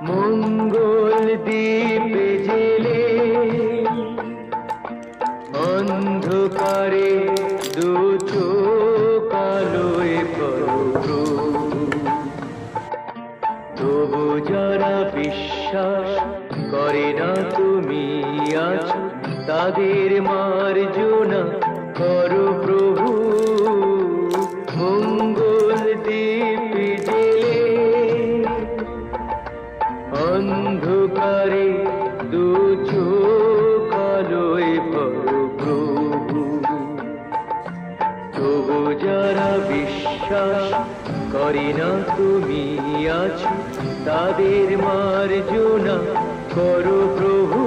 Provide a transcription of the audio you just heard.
মঙ্গল দ্বীপে জেলে অন্ধকারে দু চোখ আলোয় প্রভু। তবু যারা বিশ্বাস করে না তুমি আছো, তাদের মার্জনা করো প্রভু। মঙ্গল দ্বীপে জেলে অন্ধকারে দু চোখ আলোয় ভরো প্রভু। তবু যারা বিশ্বাস করে না তুমি আছো, তাদের মার্জনা করো প্রভু।